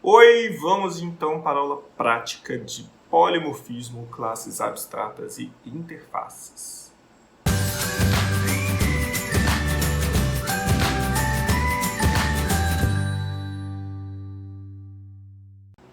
Oi, vamos então para a aula prática de polimorfismo, classes abstratas e interfaces.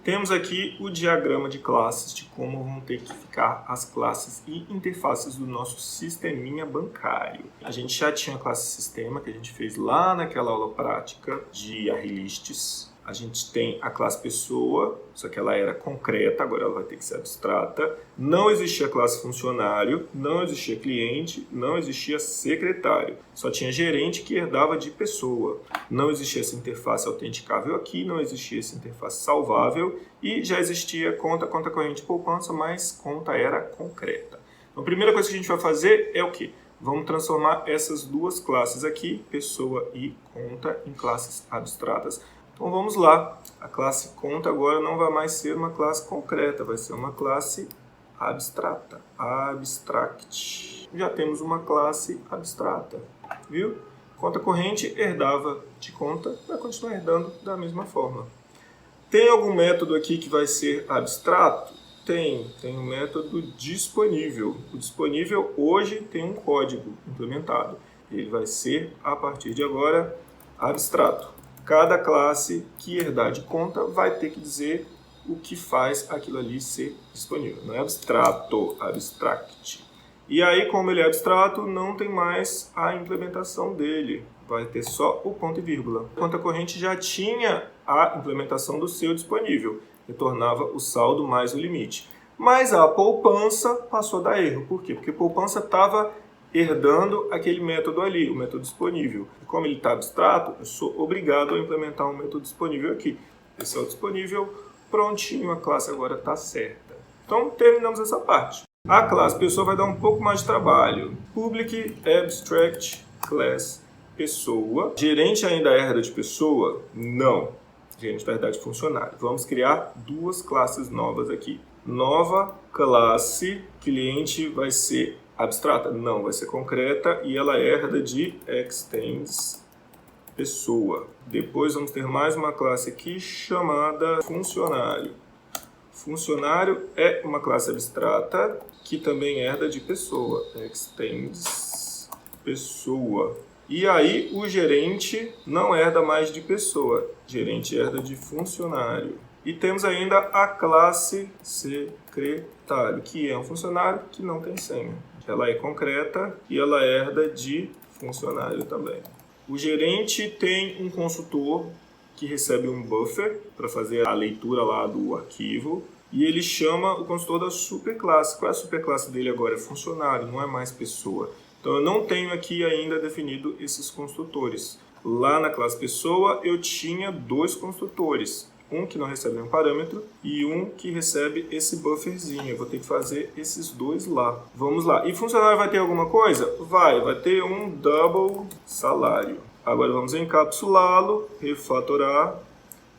Temos aqui o diagrama de classes de como vão ter que ficar as classes e interfaces do nosso sisteminha bancário. A gente já tinha a classe sistema que a gente fez lá naquela aula prática de arraylists. A gente tem a classe pessoa, só que ela era concreta, agora ela vai ter que ser abstrata. Não existia classe funcionário, não existia cliente, não existia secretário. Só tinha gerente que herdava de pessoa. Não existia essa interface autenticável aqui, não existia essa interface salvável e já existia conta corrente, poupança, mas conta era concreta. Então a primeira coisa que a gente vai fazer é o quê? Vamos transformar essas duas classes aqui, pessoa e conta, em classes abstratas. Então vamos lá, a classe conta agora não vai mais ser uma classe concreta, vai ser uma classe abstrata, abstract. Já temos uma classe abstrata, viu? Conta corrente herdava de conta, vai continuar herdando da mesma forma. Tem algum método aqui que vai ser abstrato? Tem um método disponível. O disponível hoje tem um código implementado. Ele vai ser, a partir de agora, abstrato. Cada classe que herdar de conta vai ter que dizer o que faz aquilo ali ser disponível. Não é abstrato, abstract. E aí, como ele é abstrato, não tem mais a implementação dele. Vai ter só o ponto e vírgula. A conta corrente já tinha a implementação do seu disponível. Retornava o saldo mais o limite. Mas a poupança passou a dar erro. Por quê? Porque a poupança estava herdando aquele método ali, o método disponível. E como ele está abstrato, eu sou obrigado a implementar um método disponível aqui. Esse é o disponível, prontinho, a classe agora está certa. Então, terminamos essa parte. A classe pessoa vai dar um pouco mais de trabalho. Public abstract class pessoa. Gerente ainda herda de pessoa? Não. Gerente vai herdar de funcionário. Vamos criar duas classes novas aqui. Nova classe, cliente vai ser abstrata? Não, vai ser concreta e ela herda de extends pessoa. Depois vamos ter mais uma classe aqui chamada funcionário. Funcionário é uma classe abstrata que também herda de pessoa. Extends pessoa. E aí o gerente não herda mais de pessoa. Gerente herda de funcionário. E temos ainda a classe secretário, que é um funcionário que não tem senha. Ela é concreta e ela herda de funcionário também. O gerente tem um consultor que recebe um buffer para fazer a leitura lá do arquivo e ele chama o consultor da superclasse. Qual é a superclasse dele agora? É funcionário, não é mais pessoa. Então eu não tenho aqui ainda definido esses construtores. Lá na classe pessoa eu tinha dois construtores. Um que não recebe nenhum parâmetro e um que recebe esse bufferzinho. Eu vou ter que fazer esses dois lá. Vamos lá. E funcionário vai ter alguma coisa? Vai ter um double salário. Agora vamos encapsulá-lo, refatorar,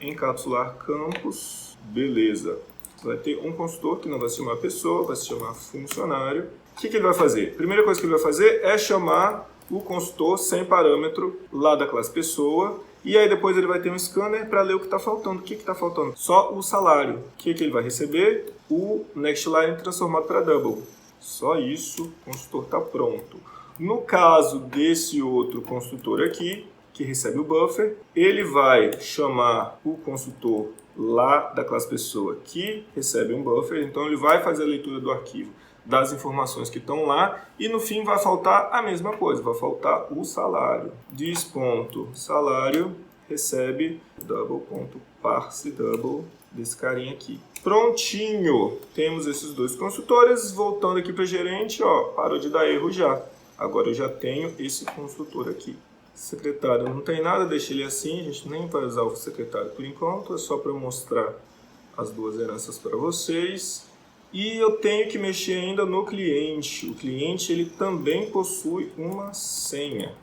encapsular campos. Beleza. Vai ter um consultor que não vai se chamar pessoa, vai se chamar funcionário. O que ele vai fazer? A primeira coisa que ele vai fazer é chamar o consultor sem parâmetro lá da classe pessoa. E aí depois ele vai ter um scanner para ler o que está faltando. O que está faltando? Só o salário. O que ele vai receber? O nextLine transformado para double. Só isso, o construtor está pronto. No caso desse outro construtor aqui, que recebe o buffer, ele vai chamar o construtor lá da classe pessoa que recebe um buffer. Então ele vai fazer a leitura do arquivo das informações que estão lá e no fim vai faltar a mesma coisa, vai faltar o salário. Dis.salário recebe double.parse double desse carinha aqui. Prontinho! Temos esses dois construtores. Voltando aqui para gerente, ó, parou de dar erro já. Agora eu já tenho esse construtor aqui. Secretário não tem nada, deixa ele assim, a gente nem vai usar o secretário por enquanto, é só para mostrar as duas heranças para vocês. E eu tenho que mexer ainda no cliente. O cliente ele também possui uma senha,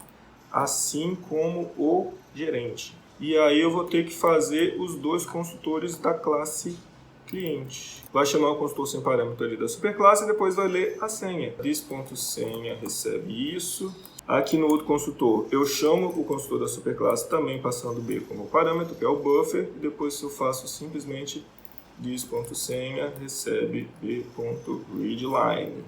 assim como o gerente. E aí eu vou ter que fazer os dois construtores da classe cliente. Vai chamar o consultor sem parâmetro ali da superclasse e depois vai ler a senha. This.senha recebe isso. Aqui no outro construtor, eu chamo o construtor da superclasse também passando B como parâmetro, que é o buffer, e depois eu faço simplesmente this.senha recebe b.readline.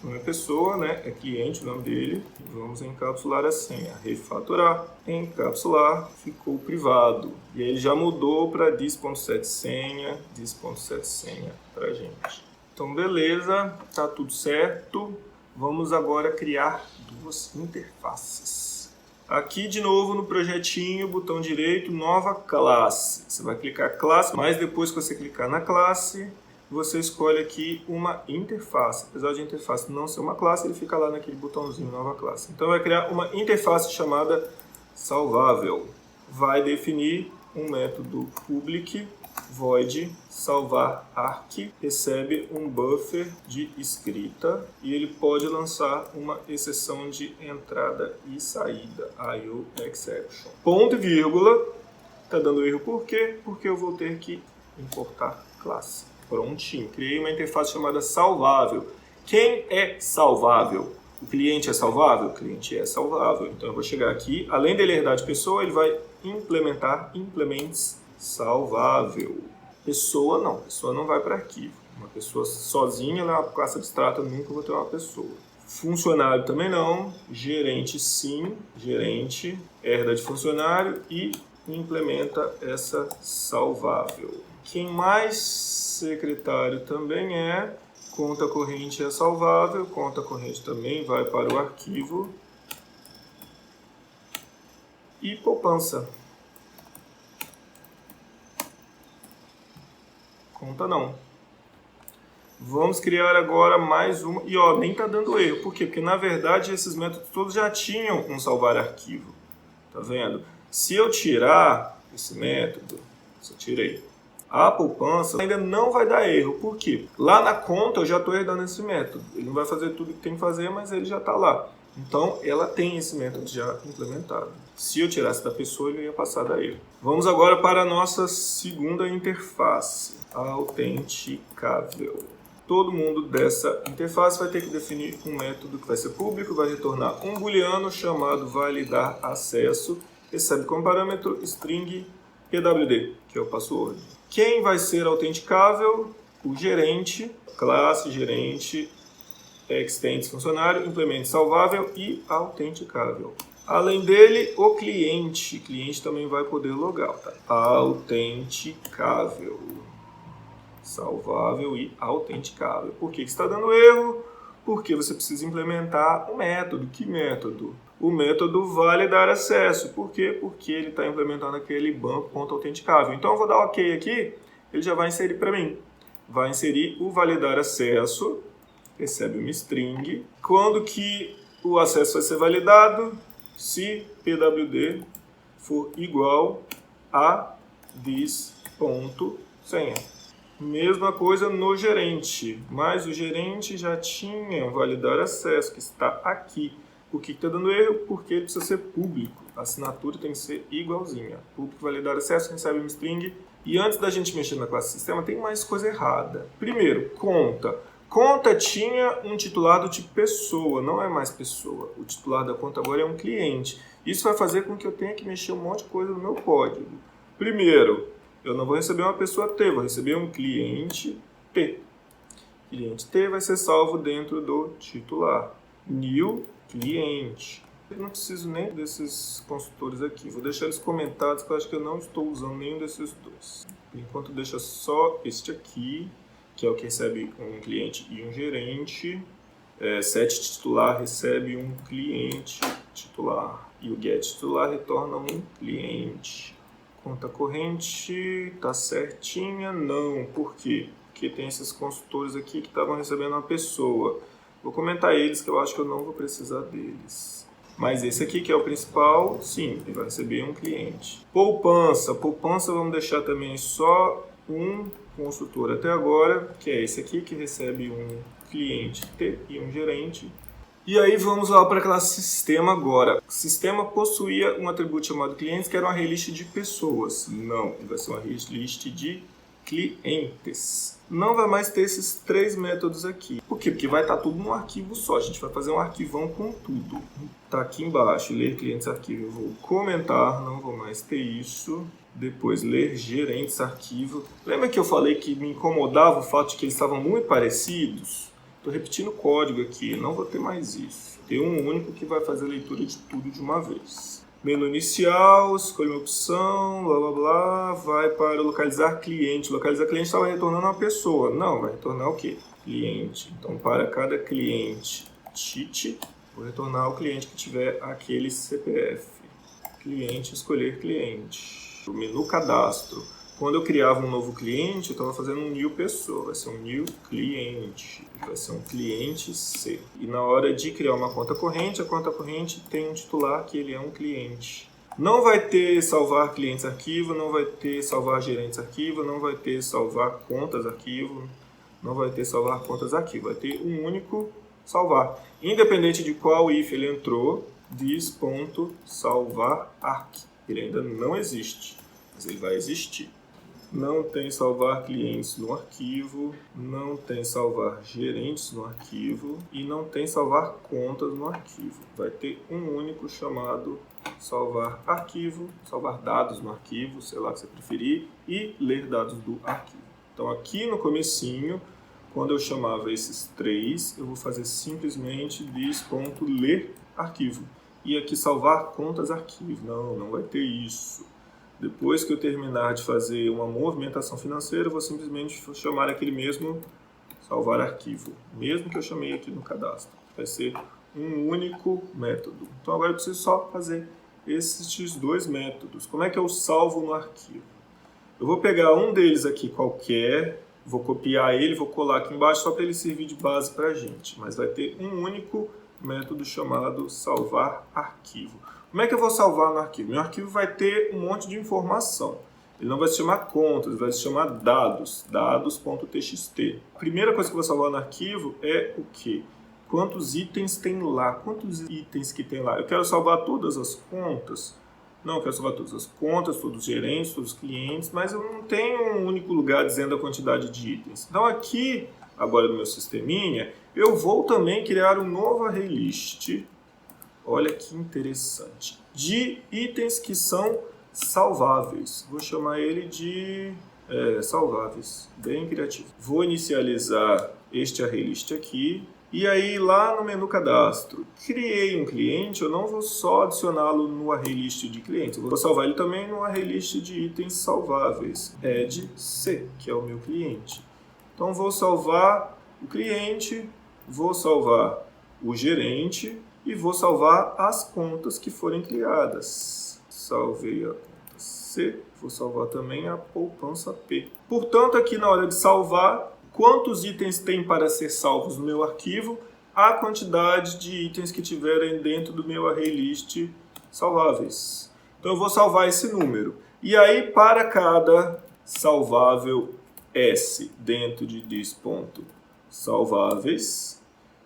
Não é pessoa, né? É cliente o nome dele. Vamos encapsular a senha. Refatorar. Encapsular. Ficou privado. E aí ele já mudou para this.setSenha. This.setSenha pra gente. Então, beleza. Tá tudo certo. Vamos agora criar duas interfaces. Aqui, de novo, no projetinho, botão direito, nova classe. Você vai clicar classe, mas depois que você clicar na classe, você escolhe aqui uma interface. Apesar de a interface não ser uma classe, ele fica lá naquele botãozinho nova classe. Então vai criar uma interface chamada salvável. Vai definir um método public void salvar arq, recebe um buffer de escrita e ele pode lançar uma exceção de entrada e saída, IOException. Ponto e vírgula. Está dando erro por quê? Porque eu vou ter que importar classe. Prontinho, criei uma interface chamada salvável. Quem é salvável? O cliente é salvável? O cliente é salvável. Então eu vou chegar aqui, além dele herdar de pessoa, ele vai implementar implements salvável. Pessoa não vai para arquivo. Uma pessoa sozinha, ela é uma classe abstrata, nunca vou ter uma pessoa. Funcionário também não, gerente sim, gerente herda de funcionário e implementa essa salvável. Quem mais secretário também é, conta corrente é salvável, conta corrente também vai para o arquivo. E poupança. Conta não. Vamos criar agora mais uma. E ó, nem tá dando erro. Por quê? Porque na verdade esses métodos todos já tinham um salvar arquivo. Tá vendo? Se eu tirar esse método, se eu tirei a poupança, ainda não vai dar erro. Por quê? Lá na conta eu já estou herdando esse método. Ele não vai fazer tudo que tem que fazer, mas ele já está lá. Então ela tem esse método já implementado. Se eu tirasse da pessoa, ele ia passar da erro. Vamos agora para a nossa segunda interface, autenticável. Todo mundo dessa interface vai ter que definir um método que vai ser público, vai retornar um booleano chamado validar acesso, recebe como parâmetro string pwd, que é o password. Quem vai ser autenticável? O gerente, classe gerente, extends funcionário, implemente salvável e autenticável. Além dele, o cliente. Cliente também vai poder logar, tá? Autenticável. Salvável e autenticável. Por que está dando erro? Porque você precisa implementar um método. Que método? O método validar acesso. Por quê? Porque ele está implementando aquele banco.autenticável. Então eu vou dar OK aqui, ele já vai inserir para mim. Vai inserir o validar acesso, recebe uma string. Quando que o acesso vai ser validado? Se pwd for igual a this.senha. Mesma coisa no gerente, mas o gerente já tinha validar acesso, que está aqui. Por que está dando erro? Porque ele precisa ser público. A assinatura tem que ser igualzinha. Público validar acesso, recebe uma string. E antes da gente mexer na classe sistema, tem mais coisa errada. Primeiro, conta. Conta tinha um titular do tipo pessoa, não é mais pessoa. O titular da conta agora é um cliente. Isso vai fazer com que eu tenha que mexer um monte de coisa no meu código. Primeiro, eu não vou receber uma pessoa T, vou receber um cliente T. Cliente T vai ser salvo dentro do titular. New cliente. Eu não preciso nem desses construtores aqui. Vou deixar eles comentados, porque eu acho que eu não estou usando nenhum desses dois. Por enquanto, deixa só este aqui, que é o que recebe um cliente e um gerente. Set titular recebe um cliente titular. E o get titular retorna um cliente. Conta corrente está certinha? Não. Por quê? Porque tem esses construtores aqui que estavam recebendo uma pessoa. Vou comentar eles, que eu acho que eu não vou precisar deles. Mas esse aqui, que é o principal, sim, ele vai receber um cliente. Poupança. Poupança vamos deixar também só um construtor até agora, que é esse aqui, que recebe um cliente T e um gerente. E aí vamos lá para a classe sistema agora. O sistema possuía um atributo chamado clientes, que era uma relist de pessoas. Não, vai ser uma relist de clientes. Não vai mais ter esses 3 métodos aqui. Por quê? Porque vai estar tudo num arquivo só. A gente vai fazer um arquivão com tudo. Tá aqui embaixo, ler clientes arquivo. Eu vou comentar, não vou mais ter isso. Depois, ler gerentes arquivo. Lembra que eu falei que me incomodava o fato de que eles estavam muito parecidos? Estou repetindo o código aqui, não vou ter mais isso. Tem um único que vai fazer a leitura de tudo de uma vez. Menu inicial, escolha uma opção, blá blá blá, vai para localizar cliente. Localizar cliente estava retornando uma pessoa. Não, vai retornar o quê? Cliente. Então, para cada cliente TIT, vou retornar o cliente que tiver aquele CPF. Cliente, escolher cliente. O menu cadastro. Quando eu criava um novo cliente, eu estava fazendo um new pessoa, vai ser um new cliente, vai ser um cliente C. E na hora de criar uma conta corrente, a conta corrente tem um titular que ele é um cliente. Não vai ter salvar clientes arquivo, não vai ter salvar gerentes arquivo, não vai ter salvar contas arquivo, não vai ter salvar contas arquivo, vai ter um único salvar. Independente de qual if ele entrou, this.salvar arq. Ele ainda não existe, mas ele vai existir. Não tem salvar clientes no arquivo, não tem salvar gerentes no arquivo e não tem salvar contas no arquivo. Vai ter um único chamado salvar arquivo, salvar dados no arquivo, sei lá o que você preferir, e ler dados do arquivo. Então aqui no comecinho, quando eu chamava esses 3, eu vou fazer simplesmente this.ler arquivo. E aqui salvar contas arquivo. Não vai ter isso. Depois que eu terminar de fazer uma movimentação financeira, eu vou simplesmente chamar aquele mesmo salvar arquivo, mesmo que eu chamei aqui no cadastro. Vai ser um único método. Então agora eu preciso só fazer esses 2 métodos. Como é que eu salvo no arquivo? Eu vou pegar um deles aqui qualquer, vou copiar ele, vou colar aqui embaixo só para ele servir de base para a gente. Mas vai ter um único método chamado salvar arquivo. Como é que eu vou salvar no arquivo? Meu arquivo vai ter um monte de informação. Ele não vai se chamar contas, ele vai se chamar dados, dados.txt. A primeira coisa que eu vou salvar no arquivo é o quê? Quantos itens tem lá? Quantos itens que tem lá? Eu quero salvar todas as contas? Não, eu quero salvar todas as contas, todos os gerentes, todos os clientes, mas eu não tenho um único lugar dizendo a quantidade de itens. Então aqui, agora no meu sisteminha, eu vou também criar um novo array list. Olha que interessante. De itens que são salváveis. Vou chamar ele de salváveis. Bem criativo. Vou inicializar este array list aqui. E aí lá no menu cadastro, criei um cliente, eu não vou só adicioná-lo no array list de clientes. Eu vou salvar ele também no array list de itens salváveis. Add C, que é o meu cliente. Então vou salvar o cliente, vou salvar o gerente e vou salvar as contas que forem criadas. Salvei a conta C, vou salvar também a poupança P. Portanto, aqui na hora de salvar, quantos itens tem para ser salvos no meu arquivo? A quantidade de itens que tiverem dentro do meu array list salváveis. Então eu vou salvar esse número. E aí, para cada salvável S dentro de this.salváveis,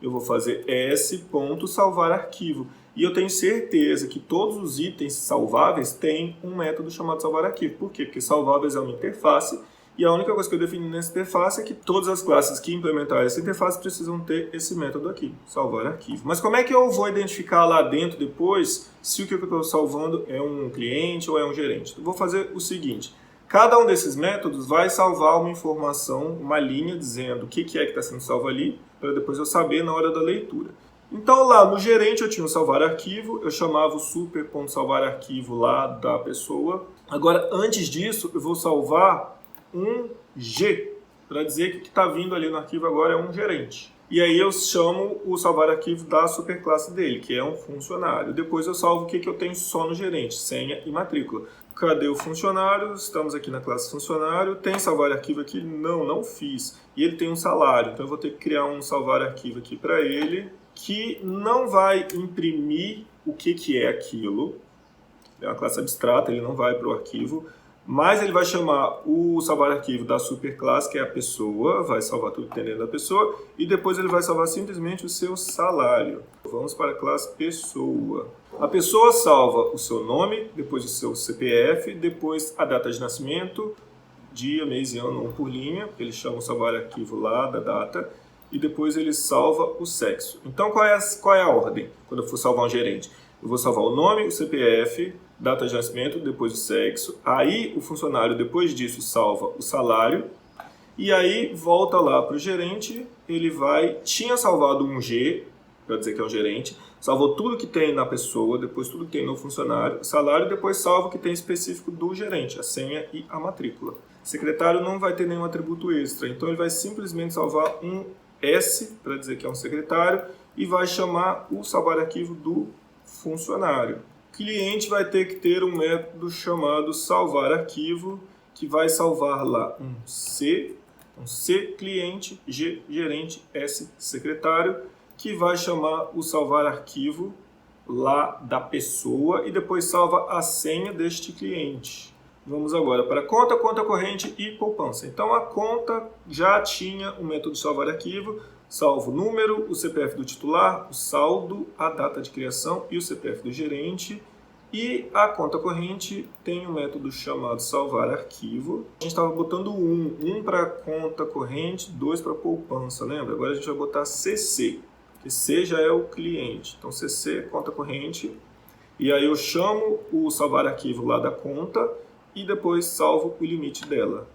eu vou fazer s.salvar arquivo. E eu tenho certeza que todos os itens salváveis têm um método chamado salvar arquivo. Por quê? Porque salváveis é uma interface e a única coisa que eu defini nessa interface é que todas as classes que implementarem essa interface precisam ter esse método aqui, salvar arquivo. Mas como é que eu vou identificar lá dentro depois se o que eu estou salvando é um cliente ou é um gerente? Eu vou fazer o seguinte. Cada um desses métodos vai salvar uma informação, uma linha dizendo o que é que está sendo salvo ali, para depois eu saber na hora da leitura. Então lá no gerente eu tinha um salvar arquivo, eu chamava o super.salvar arquivo lá da pessoa. Agora, antes disso, eu vou salvar um G, para dizer que o que está vindo ali no arquivo agora é um gerente. E aí eu chamo o salvar arquivo da superclasse dele, que é um funcionário. Depois eu salvo o que eu tenho só no gerente, senha e matrícula. Cadê o funcionário? Estamos aqui na classe funcionário. Tem salvar arquivo aqui? Não fiz. E ele tem um salário, então eu vou ter que criar um salvar arquivo aqui para ele, que não vai imprimir o que é aquilo. É uma classe abstrata, ele não vai para o arquivo. Mas ele vai chamar o salvar arquivo da superclasse, que é a pessoa, vai salvar tudo que tem dentro da pessoa, e depois ele vai salvar simplesmente o seu salário. Vamos para a classe pessoa. A pessoa salva o seu nome, depois o seu CPF, depois a data de nascimento, dia, mês e ano, um por linha, ele chama o salvar arquivo lá da data, e depois ele salva o sexo. Então qual é a ordem quando eu for salvar um gerente? Eu vou salvar o nome, o CPF, data de nascimento, depois o sexo, aí o funcionário depois disso salva o salário, e aí volta lá para o gerente, ele tinha salvado um G, para dizer que é um gerente, salvou tudo que tem na pessoa, depois tudo que tem no funcionário, salário, depois salva o que tem específico do gerente, a senha e a matrícula. O secretário não vai ter nenhum atributo extra, então ele vai simplesmente salvar um S, para dizer que é um secretário, e vai chamar o salvar arquivo do funcionário. O cliente vai ter que ter um método chamado salvar arquivo, que vai salvar lá um C, então C cliente, G gerente, S secretário, que vai chamar o salvar arquivo lá da pessoa e depois salva a senha deste cliente. Vamos agora para conta, conta corrente e poupança. Então a conta já tinha o método salvar arquivo, salvo o número, o CPF do titular, o saldo, a data de criação e o CPF do gerente. E a conta corrente tem um método chamado salvar arquivo. A gente estava botando um para conta corrente, 2 para poupança, lembra? Agora a gente vai botar CC, que C já é o cliente. Então CC, conta corrente, e aí eu chamo o salvar arquivo lá da conta e depois salvo o limite dela.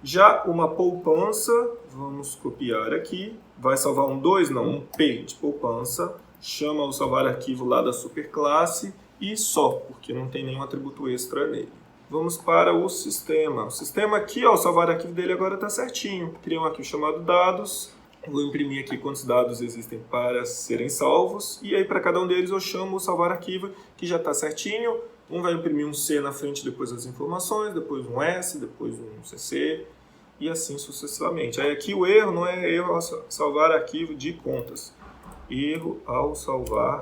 Já uma poupança, vamos copiar aqui, vai salvar um 2, não, um P de poupança, chama o salvar arquivo lá da superclasse e só, porque não tem nenhum atributo extra nele. Vamos para o sistema. O sistema aqui, ó, o salvar arquivo dele agora está certinho. Criei um arquivo chamado dados, vou imprimir aqui quantos dados existem para serem salvos, e aí para cada um deles eu chamo o salvar arquivo, que já está certinho. Um vai imprimir um C na frente, depois as informações, depois um S, depois um CC, e assim sucessivamente. Aí aqui o erro não é erro ao salvar arquivo de contas, erro ao salvar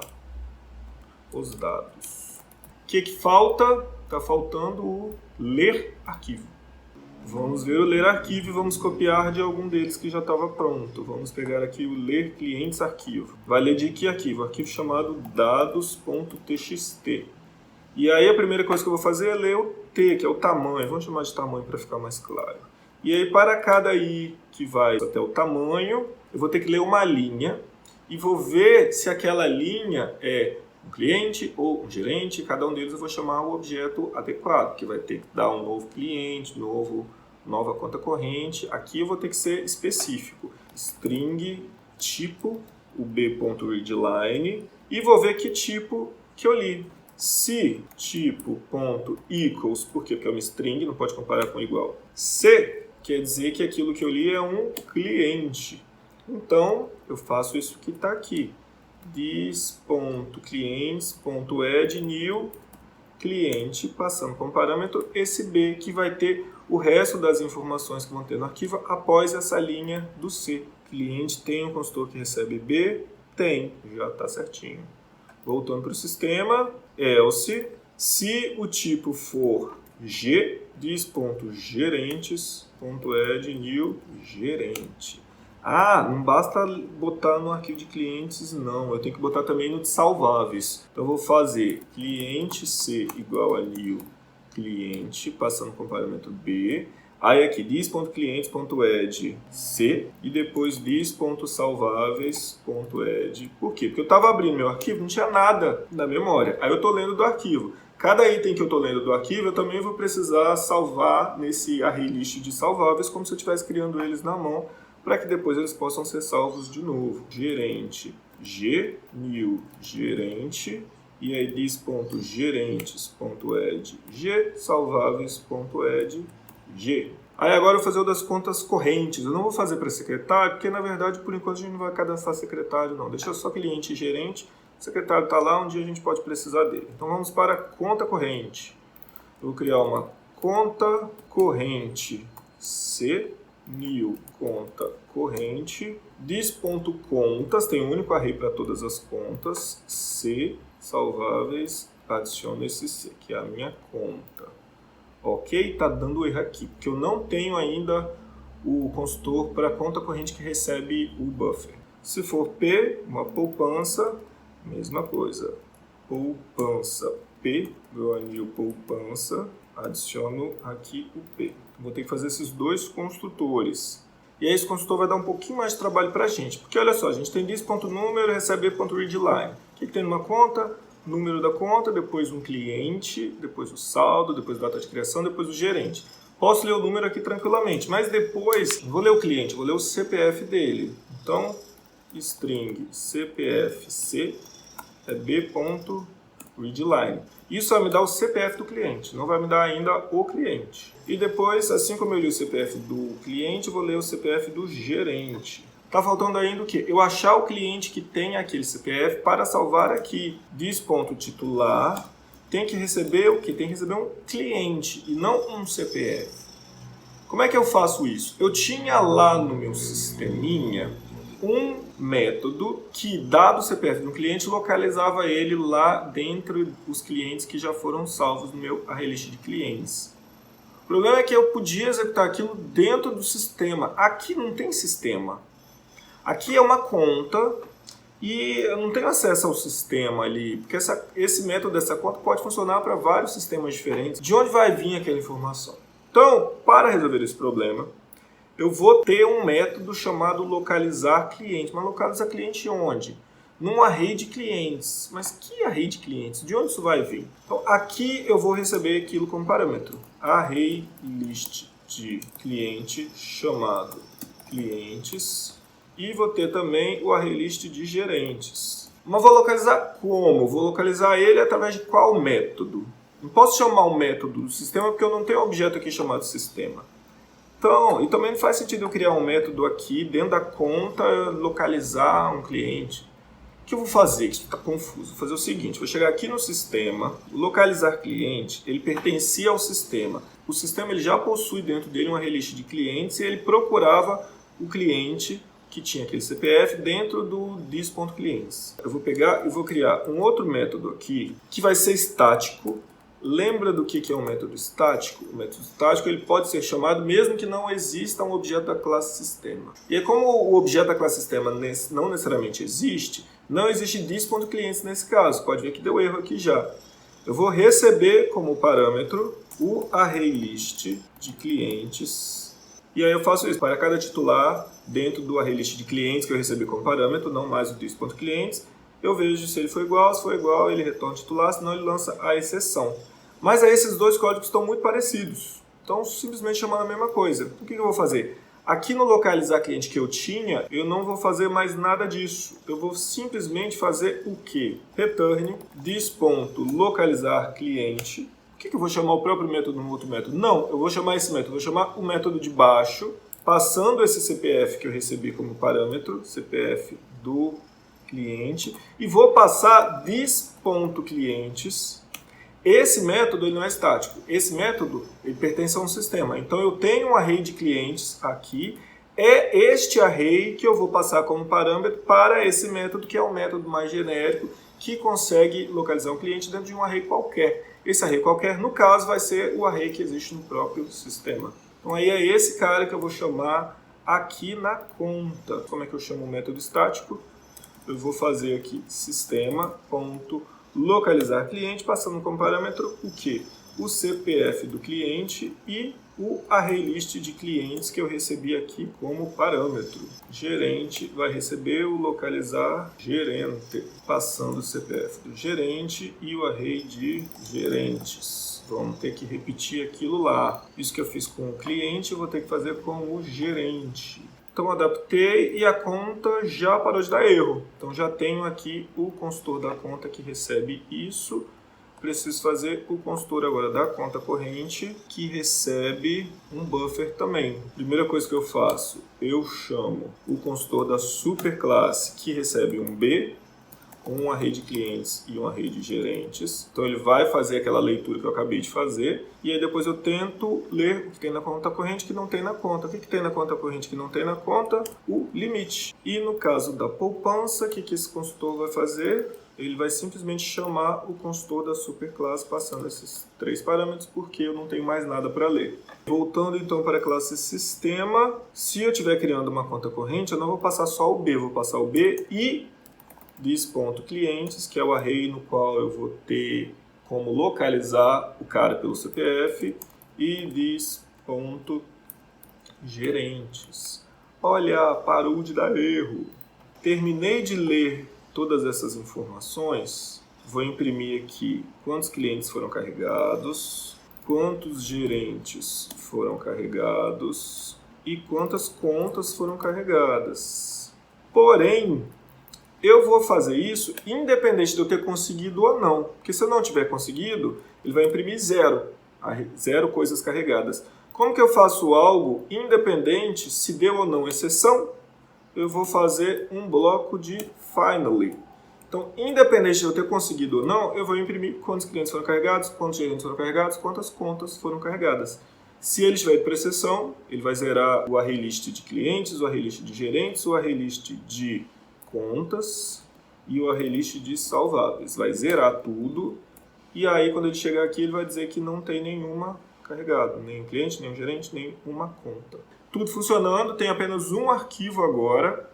os dados. O que falta? Está faltando o ler arquivo. Vamos ver o ler arquivo e vamos copiar de algum deles que já estava pronto. Vamos pegar aqui o ler clientes arquivo. Vai ler de que arquivo? Arquivo chamado dados.txt. E aí a primeira coisa que eu vou fazer é ler o T, que é o tamanho. Vamos chamar de tamanho para ficar mais claro. E aí para cada I que vai até o tamanho, eu vou ter que ler uma linha e vou ver se aquela linha é um cliente ou um gerente. Cada um deles eu vou chamar o objeto adequado, que vai ter que dar um novo cliente, nova conta corrente. Aqui eu vou ter que ser específico. String, tipo, o b.readline, e vou ver que tipo que eu li. Se tipo.equals, por quê? Porque é uma string, não pode comparar com igual. Se quer dizer que aquilo que eu li é um cliente. Então, eu faço isso que está aqui. This.clients.add new cliente, passando como parâmetro esse B, que vai ter o resto das informações que vão ter no arquivo após essa linha do C. Cliente tem um consultor que recebe B? Tem, já está certinho. Voltando para o sistema, else, se o tipo for G, this.gerentes.add new gerente. Ah, não basta botar no arquivo de clientes, não. Eu tenho que botar também no de salváveis. Então, eu vou fazer cliente C igual a new cliente, passando com o parâmetro B. Aí aqui, this.clientes.add C e depois this.salváveis.add. Por quê? Porque eu estava abrindo meu arquivo, não tinha nada na memória. Aí eu estou lendo do arquivo. Cada item que eu estou lendo do arquivo, eu também vou precisar salvar nesse array list de salváveis, como se eu estivesse criando eles na mão, para que depois eles possam ser salvos de novo. Gerente, G, new, gerente, e aí this.gerentes.add, G, salváveis.add, G. Aí agora eu vou fazer o das contas correntes. Eu não vou fazer para secretário, porque na verdade, por enquanto, a gente não vai cadastrar secretário, não. Deixa só cliente e gerente. O secretário está lá, um dia a gente pode precisar dele. Então vamos para conta corrente. Eu vou criar uma conta corrente C, new conta corrente, this.contas, tem um único array para todas as contas, C, salváveis, adiciono esse C, que é a minha conta. Ok? Está dando erro aqui, porque eu não tenho ainda o consultor para a conta corrente que recebe o buffer. Se for P, uma poupança, mesma coisa. Poupança P, meu anil poupança, adiciono aqui o P. Vou ter que fazer esses dois construtores. E aí esse construtor vai dar um pouquinho mais de trabalho para a gente. Porque olha só, a gente tem this.número, receber.readline. O que tem numa conta? Número da conta, depois um cliente, depois o saldo, depois data de criação, depois o gerente. Posso ler o número aqui tranquilamente, mas depois vou ler o cliente, vou ler o CPF dele. Então, string CPFC é b.readline. Isso vai me dar o CPF do cliente, não vai me dar ainda o cliente. E depois, assim como eu li o CPF do cliente, vou ler o CPF do gerente. Está faltando ainda o quê? Eu achar o cliente que tem aquele CPF para salvar aqui. This.titular tem que receber o quê? Tem que receber um cliente e não um CPF. Como é que eu faço isso? Eu tinha lá no meu sisteminha um método que, dado o CPF do cliente, localizava ele lá dentro dos clientes que já foram salvos no meu ArrayList de clientes. O problema é que eu podia executar aquilo dentro do sistema. Aqui não tem sistema. Aqui é uma conta e eu não tenho acesso ao sistema ali, porque esse método dessa conta pode funcionar para vários sistemas diferentes. De onde vai vir aquela informação? Então, para resolver esse problema, eu vou ter um método chamado localizar cliente. Mas localizar cliente onde? Num array de clientes. Mas que array de clientes? De onde isso vai vir? Então, aqui eu vou receber aquilo como parâmetro. ArrayList de cliente chamado clientes. E vou ter também o ArrayList de gerentes. Mas vou localizar como? Vou localizar ele através de qual método? Não posso chamar um método do sistema porque eu não tenho um objeto aqui chamado sistema. Então, e também não faz sentido eu criar um método aqui dentro da conta, localizar um cliente. O que eu vou fazer? Isso está confuso. Vou fazer o seguinte, vou chegar aqui no sistema, localizar cliente, ele pertencia ao sistema. O sistema ele já possui dentro dele um ArrayList de clientes e ele procurava o cliente que tinha aquele CPF dentro do this.clientes. Eu vou pegar e vou criar um outro método aqui que vai ser estático. Lembra do que é um método estático? O método estático ele pode ser chamado mesmo que não exista um objeto da classe sistema. E aí, como o objeto da classe sistema não necessariamente existe, não existe this.clientes nesse caso. Pode ver que deu erro aqui já. Eu vou receber como parâmetro o ArrayList de clientes. E aí eu faço isso para cada titular dentro do ArrayList de clientes que eu recebi como parâmetro, não mais o this.clientes. Eu vejo se ele for igual, se for igual ele retorna titular, senão ele lança a exceção. Mas aí esses dois códigos estão muito parecidos, estão simplesmente chamando a mesma coisa. Então, o que eu vou fazer? Aqui no localizar cliente que eu tinha, eu não vou fazer mais nada disso. Eu vou simplesmente fazer o quê? Return this.localizar cliente. Por que eu vou chamar o próprio método no outro método? Não, eu vou chamar esse método, vou chamar o método de baixo, passando esse CPF que eu recebi como parâmetro, CPF do cliente, e vou passar this.clientes. Esse método ele não é estático. Esse método ele pertence a um sistema. Então eu tenho um array de clientes aqui. É este array que eu vou passar como parâmetro para esse método, que é um método mais genérico, que consegue localizar um cliente dentro de um array qualquer. Esse array qualquer, no caso, vai ser o array que existe no próprio sistema. Então aí é esse cara que eu vou chamar aqui na conta. Como é que eu chamo o método estático? Eu vou fazer aqui sistema.localizar cliente, passando como parâmetro o quê? O CPF do cliente e o ArrayList de clientes que eu recebi aqui como parâmetro. Gerente vai receber o localizar gerente, passando o CPF do gerente e o array de gerentes. Vamos ter que repetir aquilo lá. Isso que eu fiz com o cliente, eu vou ter que fazer com o gerente. Então adaptei e a conta já parou de dar erro. Então já tenho aqui o consultor da conta que recebe isso. Preciso fazer o consultor agora da conta corrente que recebe um buffer também. Primeira coisa que eu faço, eu chamo o consultor da superclasse que recebe um B, um array de clientes e um array de gerentes. Então ele vai fazer aquela leitura que eu acabei de fazer. E aí depois eu tento ler o que tem na conta corrente que não tem na conta. O que tem na conta corrente que não tem na conta? O limite. E no caso da poupança, o que esse consultor vai fazer? Ele vai simplesmente chamar o consultor da superclasse passando esses três parâmetros porque eu não tenho mais nada para ler. Voltando então para a classe sistema, se eu estiver criando uma conta corrente, eu não vou passar só o B, vou passar o B e this.clientes, que é o array no qual eu vou ter como localizar o cara pelo CPF, e ponto gerentes. Olha, parou de dar erro. Terminei de ler todas essas informações. Vou imprimir aqui quantos clientes foram carregados, quantos gerentes foram carregados e quantas contas foram carregadas. Porém, eu vou fazer isso independente de eu ter conseguido ou não. Porque se eu não tiver conseguido, ele vai imprimir 0. 0 coisas carregadas. Como que eu faço algo independente se deu ou não exceção? Eu vou fazer um bloco de finally. Então, independente de eu ter conseguido ou não, eu vou imprimir quantos clientes foram carregados, quantos gerentes foram carregados, quantas contas foram carregadas. Se ele estiver por exceção, ele vai zerar o array list de clientes, o array list de gerentes, o array list de contas e o array list de salváveis. Vai zerar tudo e aí quando ele chegar aqui ele vai dizer que não tem nenhuma carregada, nem cliente, nem gerente, nem uma conta. Tudo funcionando, tem apenas um arquivo agora,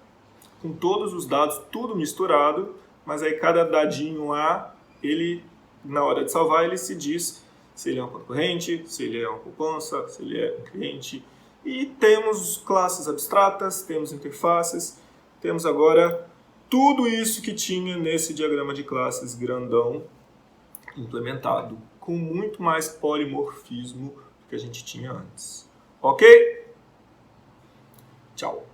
com todos os dados, tudo misturado, mas aí cada dadinho lá, ele, na hora de salvar, ele se diz se ele é uma conta corrente, se ele é uma poupança, se ele é um cliente. E temos classes abstratas, temos interfaces, temos agora tudo isso que tinha nesse diagrama de classes grandão implementado, com muito mais polimorfismo do que a gente tinha antes. Ok? Tchau!